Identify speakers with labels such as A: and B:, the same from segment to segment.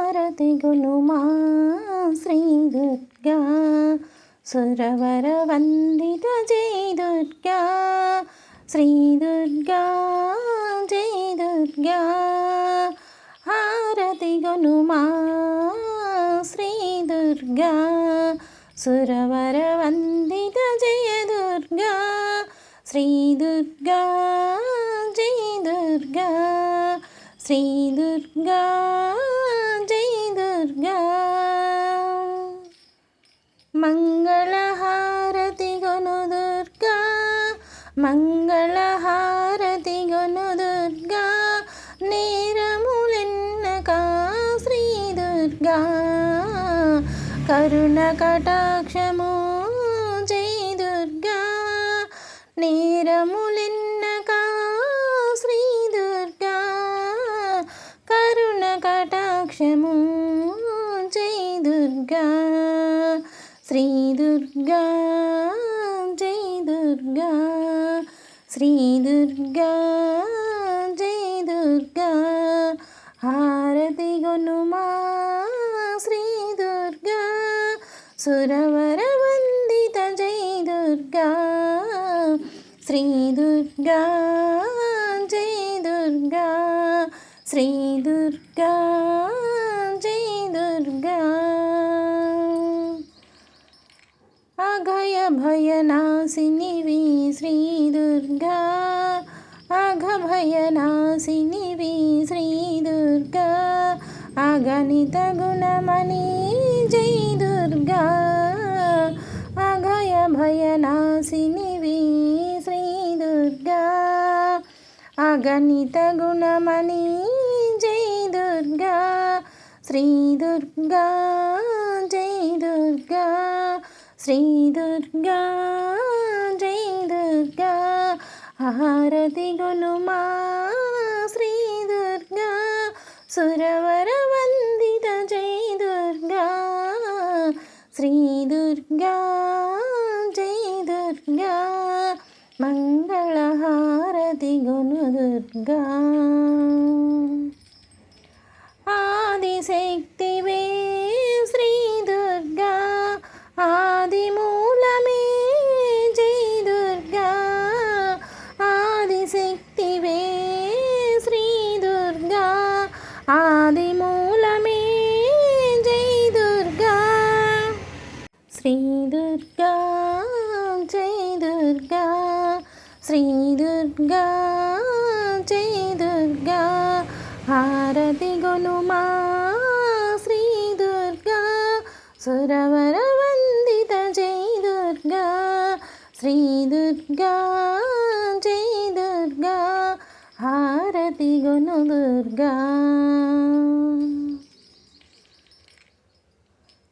A: హారతి గునుమా శ్రీ దుర్గా సురవర వందిత జై దుర్గా శ్రీ దుర్గా జై దుర్గా హారతి గునుమా శ్రీ దుర్గా సురవర వందిత జయ దుర్గా శ్రీ దుర్గా జై దుర్గా శ్రీ దుర్గా జై దుర్గా మంగళహారతి గొను దుర్గా మంగళహారతి గొను దుర్గా నేరములెన్నక శ్రీ దుర్గా కరుణ కటాక్షము జై దుర్గా నేరములెన్నక శ్రీ దుర్గా కరుణ కటాక్షము జై దుర్గా శ్రీ దుర్గా జై దుర్గా శ్రీ దుర్గా జై దుర్గా హారతి గొనుమా శ్రీ దుర్గా సురవర వందిత జై దుర్గా శ్రీ దుర్గా జై దుర్గా శ్రీ దుర్గా జై దుర్గా అఘయ భయనాశినివి శ్రీ దుర్గా అఘ భయనాశినివి శ్రీ దుర్గా అగణిత గుణమణి జై దుర్గా అఘయ భయనాశినివి శ్రీ దుర్గా అగణిత గుణమణి జై దుర్గా శ్రీ దుర్గా జై దుర్గా శ్రీ దుర్గా జై దుర్గా హారతి గునుమా శ్రీ దుర్గా సురవర వందిత జై దుర్గా శ్రీ దుర్గా జై దుర్గా మంగళహారతి గొను దుర్గా ఆదిశక్తివే శ్రీ దుర్గా ఆదిమూలమే జై దుర్గా ఆదిశక్తివే శ్రీ దుర్గా ఆదిమూలమే జై దుర్గా శ్రీ దుర్గా జై దుర్గా శ్రీ దుర్గా జై దుర్గా హారతి గొనుమా శ్రీ దుర్గా సురవర వందిత జై దుర్గా శ్రీ దుర్గా జై దుర్గా హారతి గొను దుర్గా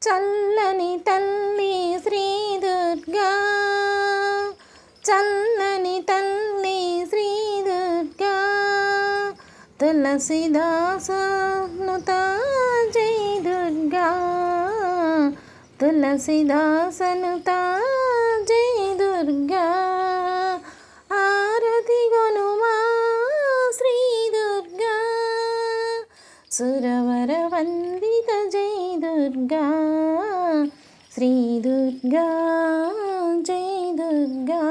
A: చల్లని తల్లి శ్రీ దుర్గా చల్లని తల్లి శ్రీ దుర్గా తులసిదాసనుత జై దుర్గా తులసిదాసనుత జై దుర్గా హారతి గొనుమా శ్రీ దుర్గా సురవర వందిత జై దుర్గా శ్రీ దుర్గా జై దుర్గా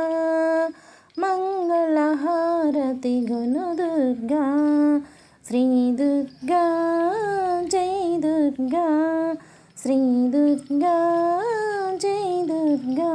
A: మంగళహారతి గొను దుర్గా శ్రీ దుర్గా జై దుర్గా శ్రీ దుర్గా జై దుర్గా